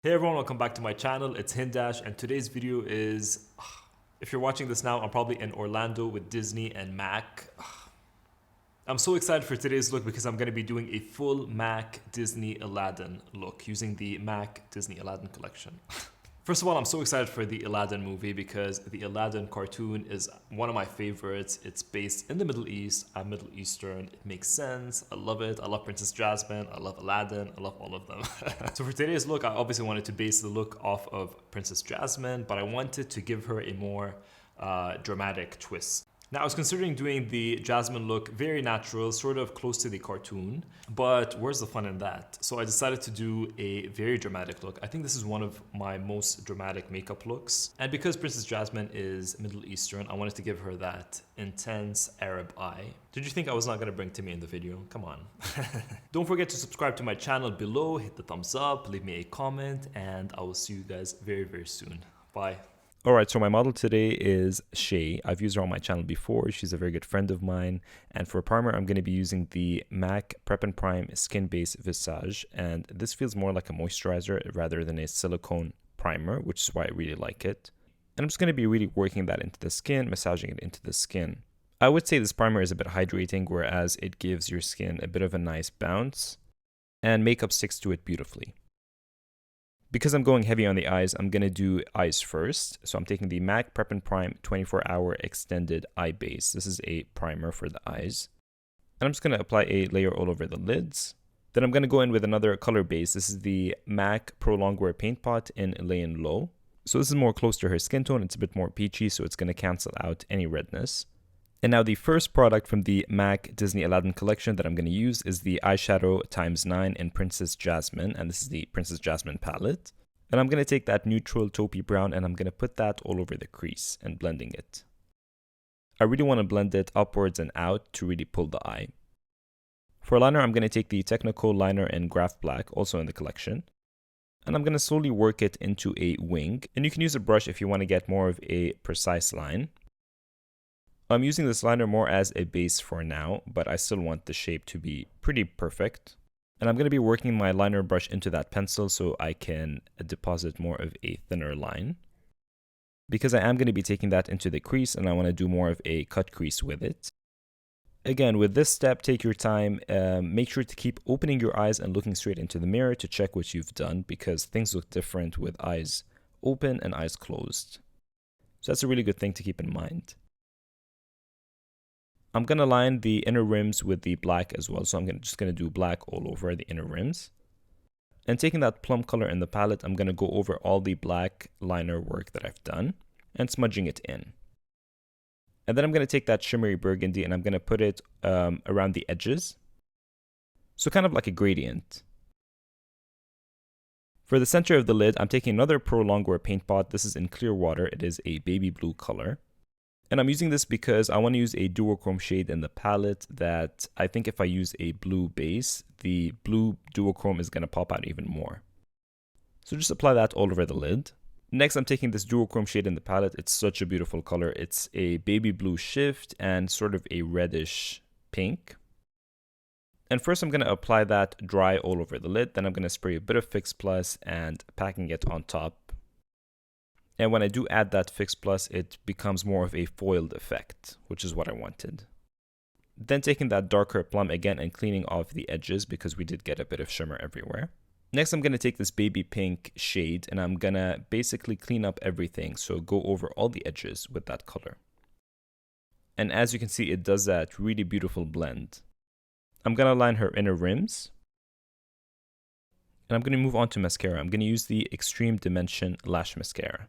Hey everyone, welcome back to my channel. It's Hindash, and today's video is, if you're watching this now, I'm probably in Orlando with Disney and M.A.C. I'm so excited for today's look because I'm going to be doing a full M.A.C Disney Aladdin look using the M.A.C Disney Aladdin collection. First of all, I'm so excited for the Aladdin movie because the Aladdin cartoon is one of my favorites. It's based in the Middle East. I'm Middle Eastern. It makes sense. I love it. I love Princess Jasmine. I love Aladdin. I love all of them. So for today's look, I obviously wanted to base the look off of Princess Jasmine, but I wanted to give her a more dramatic twist. Now, I was considering doing the Jasmine look very natural, sort of close to the cartoon, but where's the fun in that? So I decided to do a very dramatic look. I think this is one of my most dramatic makeup looks. And because Princess Jasmine is Middle Eastern, I wanted to give her that intense Arab eye. Did you think I was not going to bring Timmy in the video? Come on. Don't forget to subscribe to my channel below, hit the thumbs up, leave me a comment, and I will see you guys very, very soon. Bye. Alright, so my model today is Shay. I've used her on my channel before. She's a very good friend of mine. And for primer, I'm going to be using the M.A.C Prep+Prime Skin Base Visage. And this feels more like a moisturizer rather than a silicone primer, which is why I really like it. And I'm just going to be really working that into the skin, massaging it into the skin. I would say this primer is a bit hydrating, whereas it gives your skin a bit of a nice bounce. And makeup sticks to it beautifully. Because I'm going heavy on the eyes, I'm going to do eyes first. So I'm taking the M.A.C Prep+Prime 24-Hour Extended Eye Base. This is a primer for the eyes. And I'm just going to apply a layer all over the lids. Then I'm going to go in with another color base. This is the M.A.C Pro Longwear Paint Pot in Layin Low. So this is more close to her skin tone. It's a bit more peachy, so it's going to cancel out any redness. And now the first product from the M.A.C Disney Aladdin collection that I'm going to use is the eyeshadow ×9 in Princess Jasmine. And this is the Princess Jasmine palette. And I'm going to take that neutral taupey brown and I'm going to put that all over the crease and blending it. I really want to blend it upwards and out to really pull the eye. For liner, I'm going to take the Technakohl liner in Graphblack, also in the collection. And I'm going to slowly work it into a wing. And you can use a brush if you want to get more of a precise line. I'm using this liner more as a base for now, but I still want the shape to be pretty perfect. And I'm going to be working my liner brush into that pencil so I can deposit more of a thinner line. Because I am going to be taking that into the crease and I want to do more of a cut crease with it. Again, with this step, take your time. Make sure to keep opening your eyes and looking straight into the mirror to check what you've done because things look different with eyes open and eyes closed. So that's a really good thing to keep in mind. I'm going to line the inner rims with the black as well. So I'm just going to do black all over the inner rims. And taking that plum color in the palette, I'm going to go over all the black liner work that I've done and smudging it in. And then I'm going to take that shimmery burgundy and I'm going to put it around the edges. So kind of like a gradient. For the center of the lid, I'm taking another Pro Longwear paint pot. This is in clear water. It is a baby blue color. And I'm using this because I want to use a duochrome shade in the palette that I think if I use a blue base, the blue duochrome is going to pop out even more. So just apply that all over the lid. Next, I'm taking this duochrome shade in the palette. It's such a beautiful color. It's a baby blue shift and sort of a reddish pink. And first, I'm going to apply that dry all over the lid. Then I'm going to spray a bit of Fix Plus and packing it on top. And when I do add that Fix Plus, it becomes more of a foiled effect, which is what I wanted. Then taking that darker plum again and cleaning off the edges because we did get a bit of shimmer everywhere. Next, I'm going to take this baby pink shade and I'm going to basically clean up everything. So go over all the edges with that color. And as you can see, it does that really beautiful blend. I'm going to line her inner rims. And I'm going to move on to mascara. I'm going to use the Extreme Dimension Lash Mascara.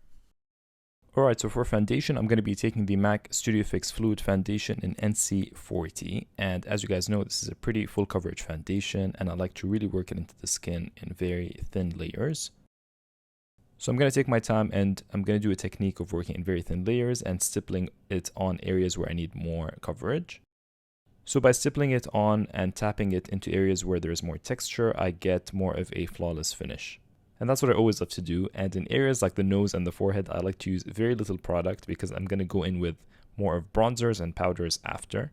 Alright, so for foundation, I'm going to be taking the M.A.C Studio Fix Fluid Foundation in NC40. And as you guys know, this is a pretty full coverage foundation and I like to really work it into the skin in very thin layers. So I'm going to take my time and I'm going to do a technique of working in very thin layers and stippling it on areas where I need more coverage. So by stippling it on and tapping it into areas where there's more texture, I get more of a flawless finish. And that's what I always love to do. And in areas like the nose and the forehead, I like to use very little product because I'm going to go in with more of bronzers and powders after.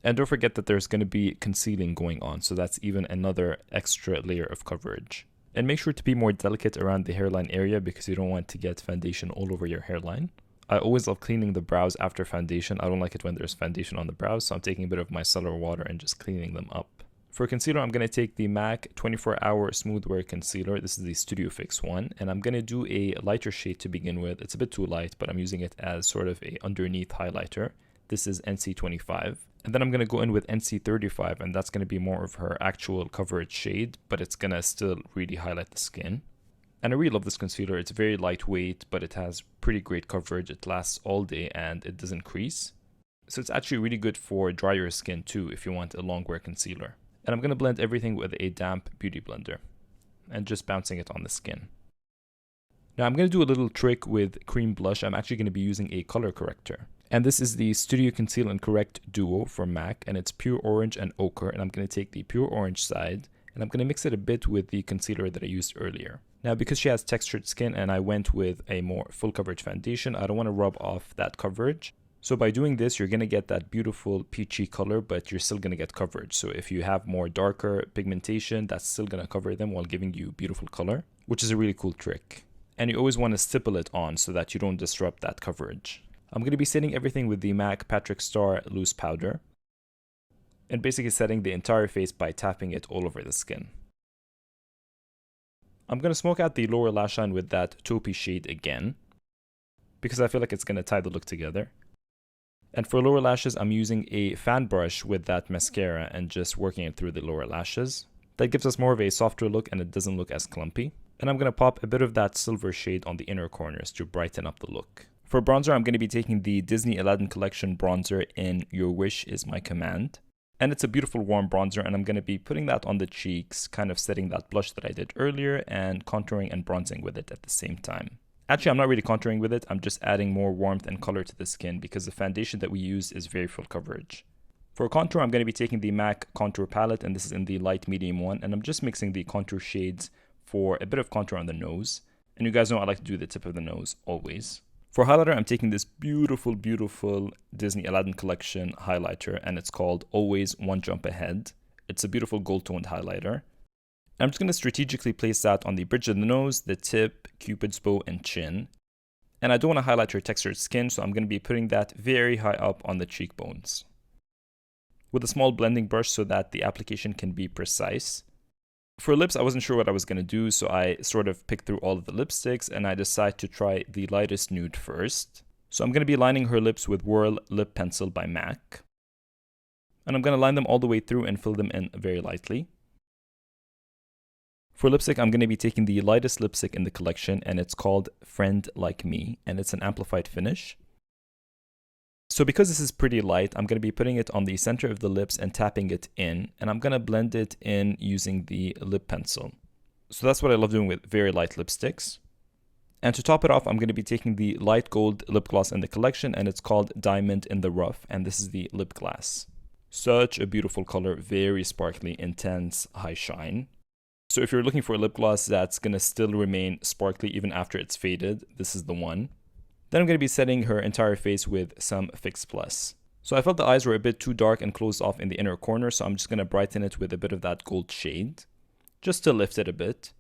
And don't forget that there's going to be concealing going on. So that's even another extra layer of coverage. And make sure to be more delicate around the hairline area because you don't want to get foundation all over your hairline. I always love cleaning the brows after foundation. I don't like it when there's foundation on the brows, so I'm taking a bit of micellar water and just cleaning them up. For concealer, I'm going to take the M.A.C 24-Hour Smooth Wear Concealer. This is the Studio Fix one, and I'm going to do a lighter shade to begin with. It's a bit too light, but I'm using it as sort of a underneath highlighter. This is NC 25. And then I'm going to go in with NC 35, and that's going to be more of her actual coverage shade, but it's going to still really highlight the skin. And I really love this concealer. It's very lightweight, but it has pretty great coverage. It lasts all day and it doesn't crease. So it's actually really good for drier skin too if you want a long wear concealer. And I'm going to blend everything with a damp beauty blender and just bouncing it on the skin. Now I'm going to do a little trick with cream blush. I'm actually going to be using a color corrector. And this is the Studio Conceal and Correct Duo from M.A.C, and it's pure orange and ochre. And I'm going to take the pure orange side, and I'm going to mix it a bit with the concealer that I used earlier. Now, because she has textured skin and I went with a more full coverage foundation, I don't want to rub off that coverage. So by doing this, you're going to get that beautiful peachy color, but you're still going to get coverage. So if you have more darker pigmentation, that's still going to cover them while giving you beautiful color, which is a really cool trick. And you always want to stipple it on so that you don't disrupt that coverage. I'm going to be setting everything with the M.A.C Patrick Star Loose Powder. And basically setting the entire face by tapping it all over the skin. I'm going to smoke out the lower lash line with that taupey shade again, because I feel like it's going to tie the look together. And for lower lashes, I'm using a fan brush with that mascara and just working it through the lower lashes. That gives us more of a softer look and it doesn't look as clumpy. And I'm going to pop a bit of that silver shade on the inner corners to brighten up the look. For bronzer, I'm going to be taking the Disney Aladdin Collection bronzer in Your Wish Is My Command. And it's a beautiful warm bronzer, and I'm going to be putting that on the cheeks, kind of setting that blush that I did earlier and contouring and bronzing with it at the same time. Actually, I'm not really contouring with it, I'm just adding more warmth and color to the skin because the foundation that we use is very full coverage. For contour, I'm going to be taking the M.A.C Contour Palette, and this is in the light medium one, and I'm just mixing the contour shades for a bit of contour on the nose. And you guys know I like to do the tip of the nose, always. For highlighter, I'm taking this beautiful, beautiful Disney Aladdin Collection highlighter, and it's called Always One Jump Ahead. It's a beautiful gold-toned highlighter. I'm just going to strategically place that on the bridge of the nose, the tip, cupid's bow, and chin. And I don't want to highlight her textured skin, so I'm going to be putting that very high up on the cheekbones. With a small blending brush so that the application can be precise. For lips, I wasn't sure what I was going to do, so I sort of picked through all of the lipsticks and I decided to try the lightest nude first. So I'm going to be lining her lips with Whirl Lip Pencil by M.A.C. And I'm going to line them all the way through and fill them in very lightly. For lipstick, I'm going to be taking the lightest lipstick in the collection, and it's called Friend Like Me, and it's an amplified finish. So because this is pretty light, I'm going to be putting it on the center of the lips and tapping it in, and I'm going to blend it in using the lip pencil. So that's what I love doing with very light lipsticks. And to top it off, I'm going to be taking the light gold lip gloss in the collection, and it's called Diamond in the Rough, and this is the lip glass. Such a beautiful color, very sparkly, intense, high shine. So if you're looking for a lip gloss that's going to still remain sparkly even after it's faded, this is the one. Then I'm going to be setting her entire face with some Fix Plus. So I felt the eyes were a bit too dark and closed off in the inner corner, so I'm just going to brighten it with a bit of that gold shade, just to lift it a bit.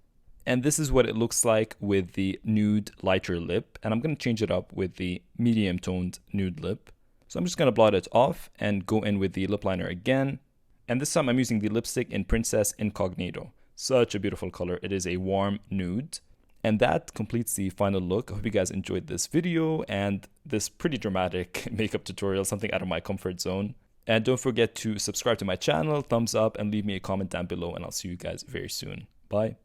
And this is what it looks like with the nude lighter lip, and I'm going to change it up with the medium toned nude lip. So I'm just going to blot it off and go in with the lip liner again. And this time I'm using the lipstick in Princess Incognito. Such a beautiful color. It is a warm nude. And that completes the final look. I hope you guys enjoyed this video and this pretty dramatic makeup tutorial, something out of my comfort zone. And don't forget to subscribe to my channel, thumbs up, and leave me a comment down below, and I'll see you guys very soon. Bye.